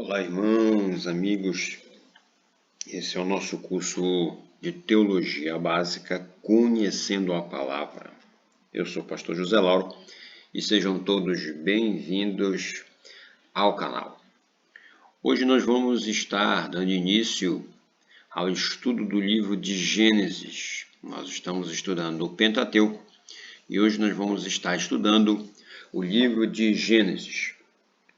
Olá, irmãos, amigos. Esse é o nosso curso de Teologia Básica, Conhecendo a Palavra. Eu sou o pastor José Lauro e sejam todos bem-vindos ao canal. Hoje nós vamos estar dando início ao estudo do livro de Gênesis. Nós estamos estudando o Pentateuco e hoje nós vamos estar estudando o livro de Gênesis.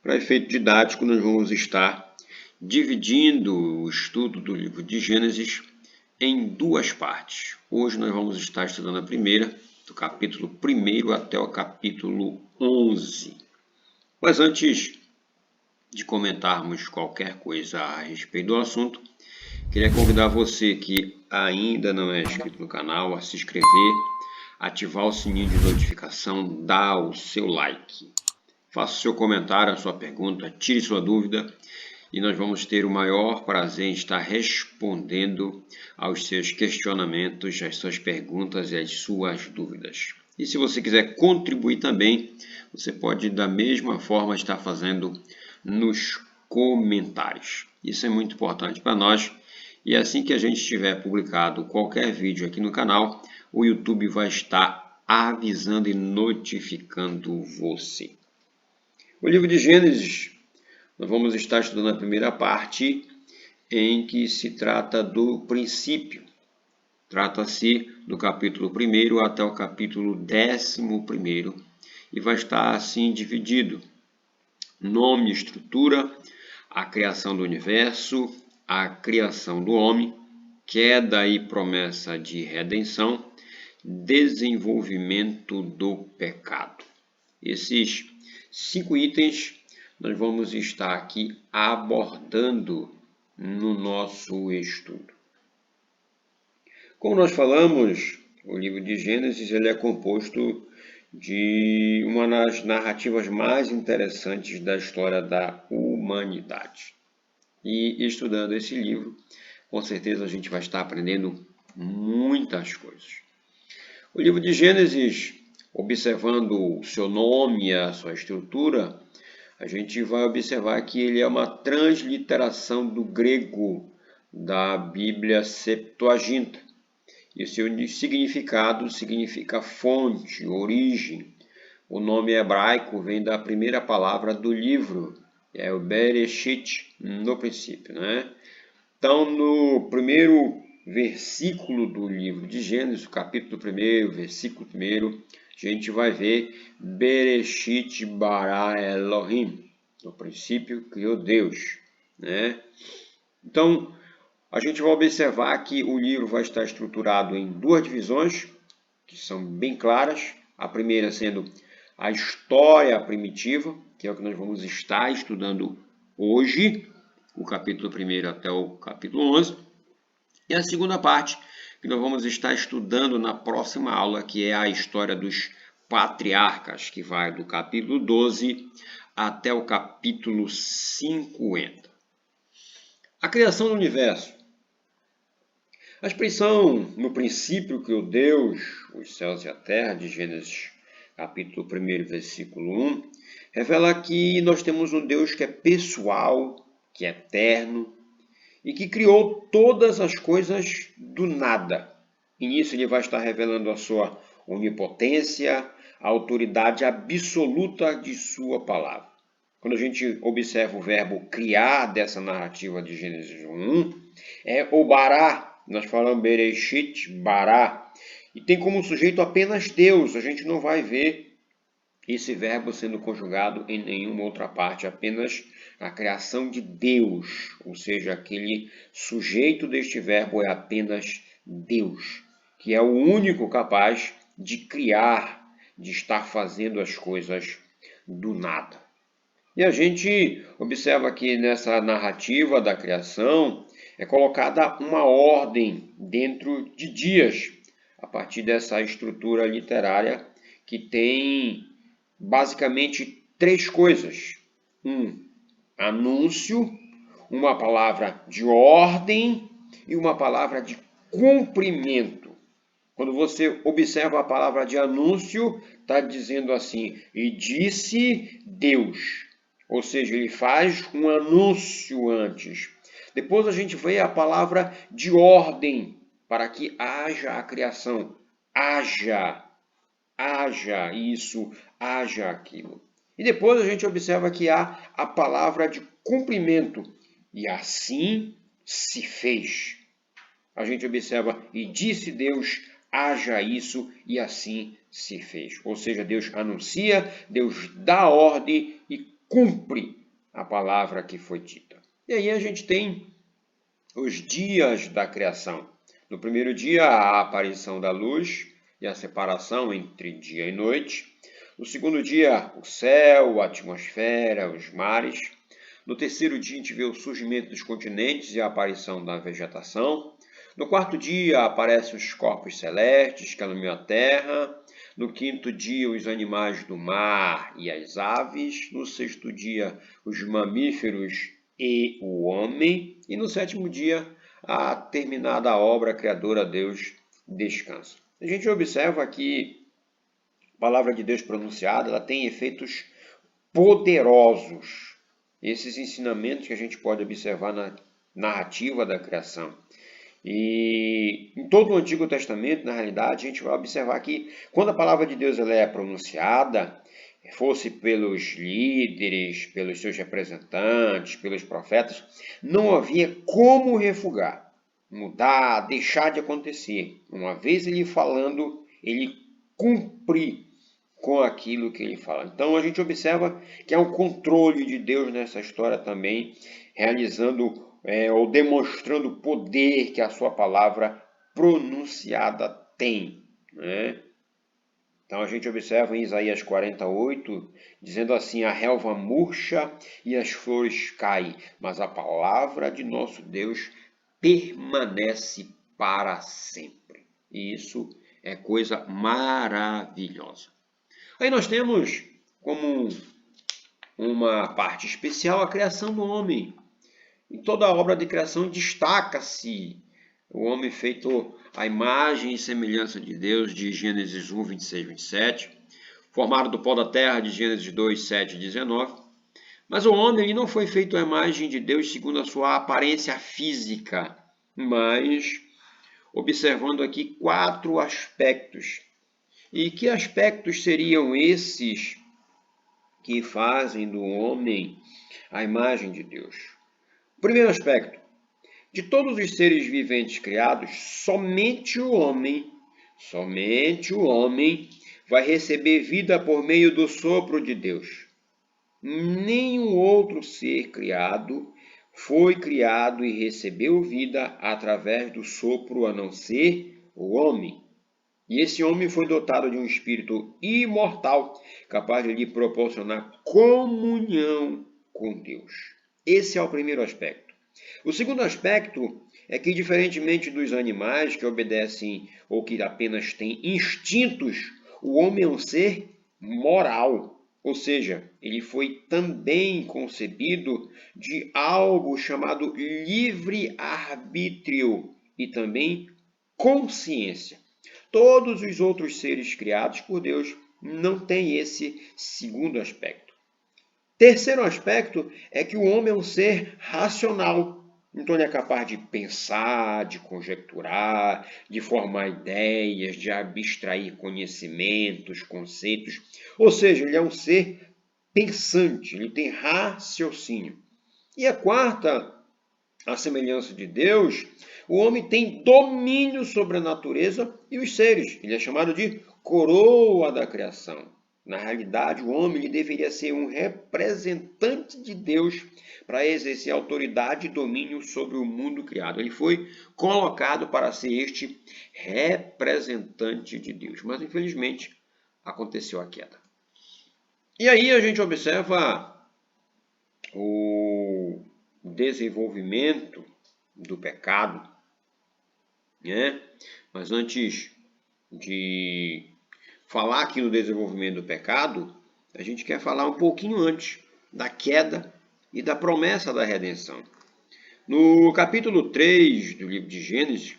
Para efeito didático, nós vamos estar dividindo o estudo do livro de Gênesis em duas partes. Hoje nós vamos estar estudando a primeira, do capítulo 1 até o capítulo 11. Mas antes de comentarmos qualquer coisa a respeito do assunto, queria convidar você que ainda não é inscrito no canal a se inscrever, ativar o sininho de notificação, dar o seu like. Faça o seu comentário, a sua pergunta, tire sua dúvida e nós vamos ter o maior prazer em estar respondendo aos seus questionamentos, às suas perguntas e às suas dúvidas. E se você quiser contribuir também, você pode da mesma forma estar fazendo nos comentários. Isso é muito importante para nós. E assim que a gente tiver publicado qualquer vídeo aqui no canal, o YouTube vai estar avisando e notificando você. O livro de Gênesis, nós vamos estar estudando a primeira parte, em que se trata do princípio. Trata-se do capítulo 1 até o capítulo 11, e vai estar assim dividido: nome e estrutura, a criação do universo, a criação do homem, queda e promessa de redenção, desenvolvimento do pecado. Esses 5 itens nós vamos estar aqui abordando no nosso estudo. Como nós falamos, o livro de Gênesis ele é composto de uma das narrativas mais interessantes da história da humanidade. E estudando esse livro, com certeza a gente vai estar aprendendo muitas coisas. O livro de Gênesis, observando o seu nome e a sua estrutura, a gente vai observar que ele é uma transliteração do grego da Bíblia Septuaginta. E o seu significado significa fonte, origem. O nome hebraico vem da primeira palavra do livro, é o Bereshit, no princípio, né? Então, no primeiro versículo do livro de Gênesis, capítulo 1, versículo 1, a gente vai ver Bereshit bara Elohim. No princípio criou Deus, né? Então, a gente vai observar que o livro vai estar estruturado em duas divisões, que são bem claras. A primeira sendo a história primitiva, que é o que nós vamos estar estudando hoje, o capítulo 1 até o capítulo 11. E a segunda parte, que nós vamos estar estudando na próxima aula, que é a história dos patriarcas, que vai do capítulo 12 até o capítulo 50. A criação do universo. A expressão no princípio criou Deus os céus e a terra, de Gênesis capítulo 1, versículo 1, revela que nós temos um Deus que é pessoal, que é eterno, e que criou todas as coisas do nada. E nisso ele vai estar revelando a sua onipotência, a autoridade absoluta de sua palavra. Quando a gente observa o verbo criar dessa narrativa de Gênesis 1, é o bará. Nós falamos Bereshit, bará. E tem como sujeito apenas Deus. A gente não vai ver esse verbo sendo conjugado em nenhuma outra parte, apenas a criação de Deus, ou seja, aquele sujeito deste verbo é apenas Deus, que é o único capaz de criar, de estar fazendo as coisas do nada. E a gente observa que nessa narrativa da criação é colocada uma ordem dentro de dias, a partir dessa estrutura literária que tem basicamente 3 coisas. Anúncio, uma palavra de ordem e uma palavra de cumprimento. Quando você observa a palavra de anúncio, está dizendo assim: e disse Deus. Ou seja, ele faz um anúncio antes. Depois a gente vê a palavra de ordem para que haja a criação. Haja, haja isso, haja aquilo. E depois a gente observa que há a palavra de cumprimento. E assim se fez. A gente observa, e disse Deus, haja isso, e assim se fez. Ou seja, Deus anuncia, Deus dá ordem e cumpre a palavra que foi dita. E aí a gente tem os dias da criação. No primeiro dia, a aparição da luz e a separação entre dia e noite. No segundo dia, o céu, a atmosfera, os mares. No terceiro dia, a gente vê o surgimento dos continentes e a aparição da vegetação. No quarto dia, aparecem os corpos celestes que iluminam a terra. No quinto dia, os animais do mar e as aves. No sexto dia, os mamíferos e o homem. E no sétimo dia, a terminada obra criadora, Deus descansa. A gente observa que a palavra de Deus pronunciada ela tem efeitos poderosos. Esses ensinamentos que a gente pode observar na narrativa da criação. E em todo o Antigo Testamento, na realidade, a gente vai observar que quando a palavra de Deus ela é pronunciada, fosse pelos líderes, pelos seus representantes, pelos profetas, não havia como refugar, mudar, deixar de acontecer. Uma vez ele falando, ele cumpre com aquilo que ele fala. Então a gente observa que há um controle de Deus nessa história também, realizando ou demonstrando o poder que a sua palavra pronunciada tem. Né? Então a gente observa em Isaías 48, dizendo assim, a relva murcha e as flores caem, mas a palavra de nosso Deus permanece para sempre. E isso é coisa maravilhosa. Aí nós temos como uma parte especial a criação do homem. Em toda a obra de criação destaca-se o homem feito à imagem e semelhança de Deus, de Gênesis 1, 26, 27, formado do pó da terra, de Gênesis 2, 7 e 19. Mas o homem ele não foi feito à imagem de Deus segundo a sua aparência física, mas observando aqui 4 aspectos. E que aspectos seriam esses que fazem do homem a imagem de Deus? Primeiro aspecto, de todos os seres viventes criados, somente o homem vai receber vida por meio do sopro de Deus. Nenhum outro ser criado foi criado e recebeu vida através do sopro a não ser o homem. E esse homem foi dotado de um espírito imortal, capaz de lhe proporcionar comunhão com Deus. Esse é o primeiro aspecto. O segundo aspecto é que, diferentemente dos animais que obedecem ou que apenas têm instintos, o homem é um ser moral. Ou seja, ele foi também concebido de algo chamado livre-arbítrio e também consciência. Todos os outros seres criados por Deus não têm esse segundo aspecto. Terceiro aspecto é que o homem é um ser racional. Então ele é capaz de pensar, de conjecturar, de formar ideias, de abstrair conhecimentos, conceitos. Ou seja, ele é um ser pensante, ele tem raciocínio. E a quarta, à semelhança de Deus, o homem tem domínio sobre a natureza e os seres. Ele é chamado de coroa da criação. Na realidade, o homem ele deveria ser um representante de Deus para exercer autoridade e domínio sobre o mundo criado. Ele foi colocado para ser este representante de Deus. Mas, infelizmente, aconteceu a queda. E aí a gente observa o desenvolvimento do pecado, né? Mas antes de falar aqui no desenvolvimento do pecado, a gente quer falar um pouquinho antes da queda e da promessa da redenção. No capítulo 3 do livro de Gênesis,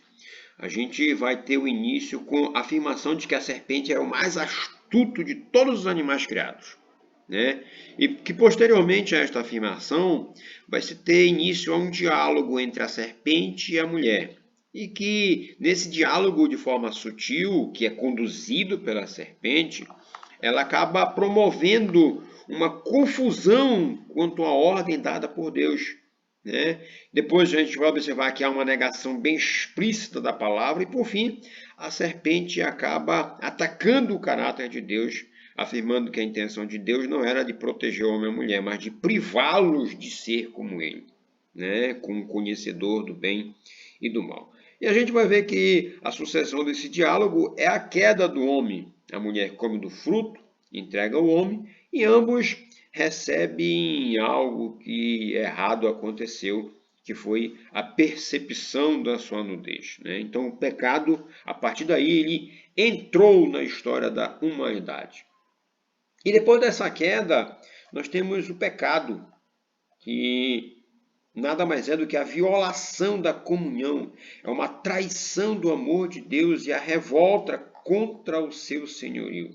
a gente vai ter o início com a afirmação de que a serpente era o mais astuto de todos os animais criados. né? E que posteriormente a esta afirmação vai se ter início a um diálogo entre a serpente e a mulher. E que nesse diálogo de forma sutil, que é conduzido pela serpente, ela acaba promovendo uma confusão quanto à ordem dada por Deus, né? Depois a gente vai observar que há uma negação bem explícita da palavra e, por fim, a serpente acaba atacando o caráter de Deus, afirmando que a intenção de Deus não era de proteger o homem e a mulher, mas de privá-los de ser como ele, né? Como conhecedor do bem e do mal. E a gente vai ver que a sucessão desse diálogo é a queda do homem. A mulher come do fruto, entrega o homem, e ambos recebem algo que errado aconteceu, que foi a percepção da sua nudez, né? Então o pecado, a partir daí, ele entrou na história da humanidade. E depois dessa queda, nós temos o pecado, que nada mais é do que a violação da comunhão, é uma traição do amor de Deus e a revolta contra o seu senhorio.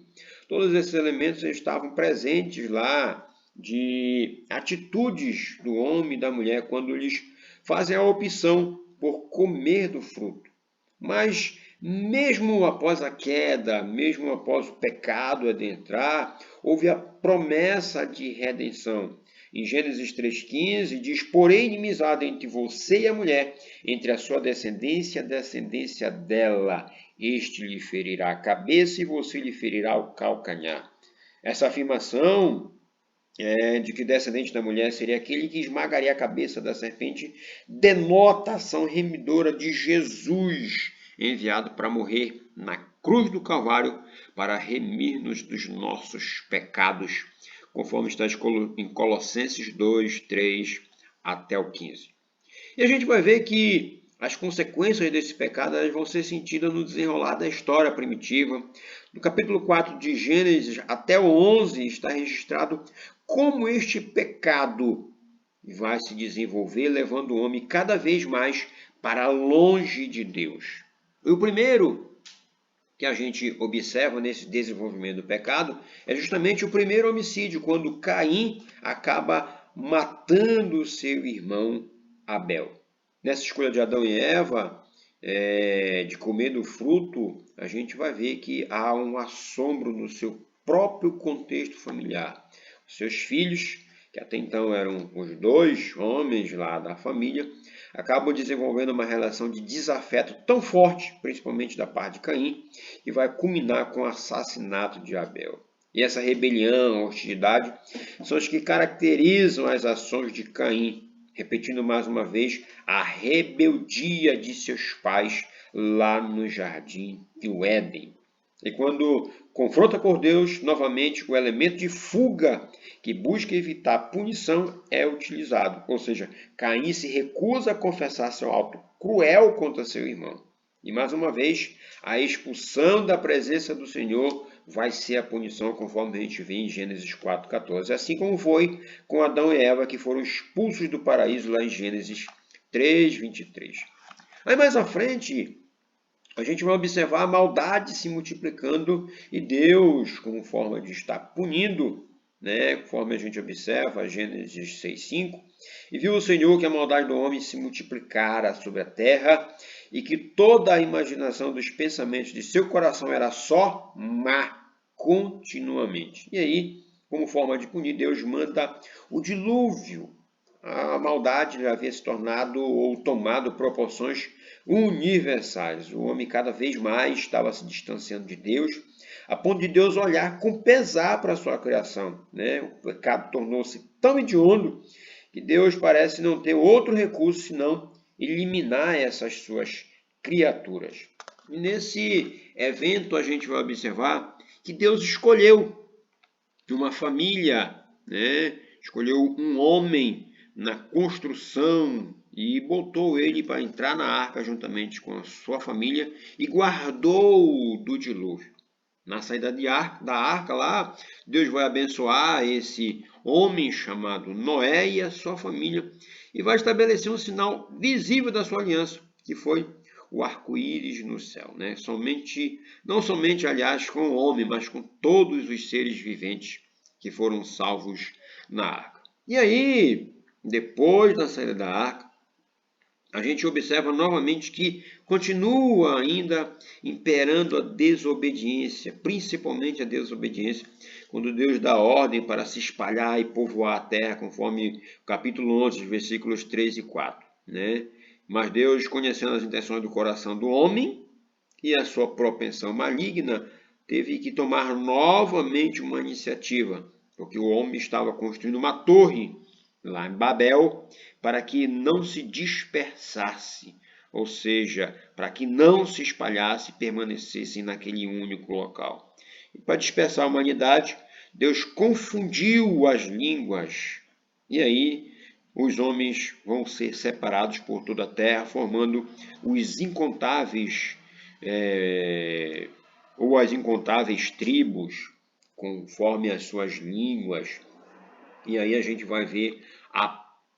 Todos esses elementos estavam presentes lá de atitudes do homem e da mulher quando eles fazem a opção por comer do fruto. Mas mesmo após a queda, mesmo após o pecado adentrar, houve a promessa de redenção. Em Gênesis 3,15 diz: porém, inimizade entre você e a mulher, entre a sua descendência e a descendência dela. Este lhe ferirá a cabeça e você lhe ferirá o calcanhar. Essa afirmação de que o descendente da mulher seria aquele que esmagaria a cabeça da serpente denota a ação remidora de Jesus, enviado para morrer na cruz do Calvário para remir-nos dos nossos pecados, conforme está em Colossenses 2, 3 até o 15. E a gente vai ver que as consequências desse pecado elas vão ser sentidas no desenrolar da história primitiva. No capítulo 4 de Gênesis até o 11 está registrado como este pecado vai se desenvolver, levando o homem cada vez mais para longe de Deus. E o primeiro que a gente observa nesse desenvolvimento do pecado é justamente o primeiro homicídio, quando Caim acaba matando o seu irmão Abel. Nessa escolha de Adão e Eva, de comer do fruto, a gente vai ver que há um assombro no seu próprio contexto familiar. Os seus filhos, que até então eram os dois homens lá da família, acabam desenvolvendo uma relação de desafeto tão forte, principalmente da parte de Caim, que vai culminar com o assassinato de Abel. E essa rebelião, hostilidade, são os que caracterizam as ações de Caim, repetindo mais uma vez a rebeldia de seus pais lá no jardim do Éden. E quando confronta por Deus, novamente o elemento de fuga que busca evitar punição é utilizado. Ou seja, Caim se recusa a confessar seu ato cruel contra seu irmão. E mais uma vez, a expulsão da presença do Senhor vai ser a punição, conforme a gente vê em Gênesis 4,14. Assim como foi com Adão e Eva, que foram expulsos do paraíso lá em Gênesis 3,23. Aí mais à frente, a gente vai observar a maldade se multiplicando e Deus, como forma de estar punindo, né, conforme a gente observa, Gênesis 6,5, e viu o Senhor que a maldade do homem se multiplicara sobre a terra e que toda a imaginação dos pensamentos de seu coração era só má continuamente. E aí, como forma de punir, Deus manda o dilúvio. A maldade já havia se tornado ou tomado proporções universais. O homem cada vez mais estava se distanciando de Deus, a ponto de Deus olhar com pesar para a sua criação, né? O pecado tornou-se tão hediondo que Deus parece não ter outro recurso senão eliminar essas suas criaturas. E nesse evento a gente vai observar que Deus escolheu uma família, né? Escolheu um homem na construção e botou ele para entrar na arca juntamente com a sua família e guardou-o do dilúvio. Na saída da arca lá, Deus vai abençoar esse homem chamado Noé e a sua família e vai estabelecer um sinal visível da sua aliança, que foi o arco-íris no céu, né? Não somente, aliás, com o homem, mas com todos os seres viventes que foram salvos na arca. E aí, depois da saída da arca, a gente observa novamente que continua ainda imperando a desobediência, principalmente a desobediência, quando Deus dá ordem para se espalhar e povoar a terra, conforme o capítulo 11, versículos 3 e 4. Né? Mas Deus, conhecendo as intenções do coração do homem e a sua propensão maligna, teve que tomar novamente uma iniciativa, porque o homem estava construindo uma torre lá em Babel, para que não se dispersasse, ou seja, para que não se espalhasse e permanecesse naquele único local. E para dispersar a humanidade, Deus confundiu as línguas, e aí os homens vão ser separados por toda a terra, formando os incontáveis, ou as incontáveis tribos, conforme as suas línguas. E aí a gente vai ver a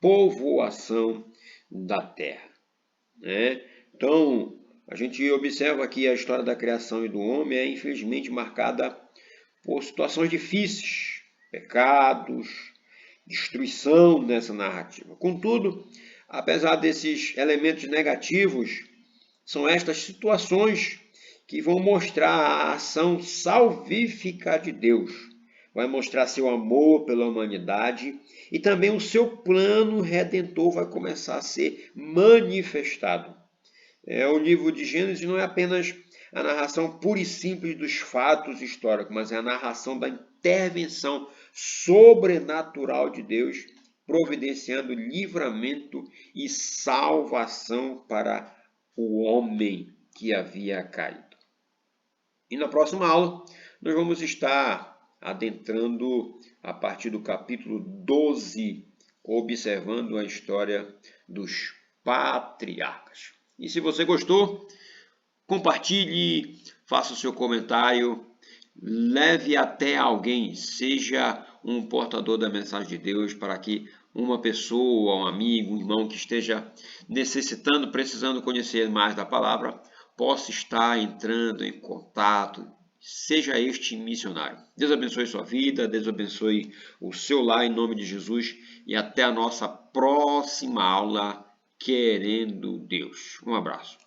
povoação da terra. Né? Então, a gente observa que a história da criação e do homem é infelizmente marcada por situações difíceis, pecados, destruição nessa narrativa. Contudo, apesar desses elementos negativos, são estas situações que vão mostrar a ação salvífica de Deus. Vai mostrar seu amor pela humanidade e também o seu plano redentor vai começar a ser manifestado. O livro de Gênesis não é apenas a narração pura e simples dos fatos históricos, mas é a narração da intervenção sobrenatural de Deus, providenciando livramento e salvação para o homem que havia caído. E na próxima aula, nós vamos estar adentrando a partir do capítulo 12, observando a história dos patriarcas. E se você gostou, compartilhe, faça o seu comentário, leve até alguém, seja um portador da mensagem de Deus, para que uma pessoa, um amigo, um irmão que esteja necessitando, precisando conhecer mais da palavra, possa estar entrando em contato. Seja este missionário. Deus abençoe sua vida, Deus abençoe o seu lar em nome de Jesus e até a nossa próxima aula, querendo Deus. Um abraço.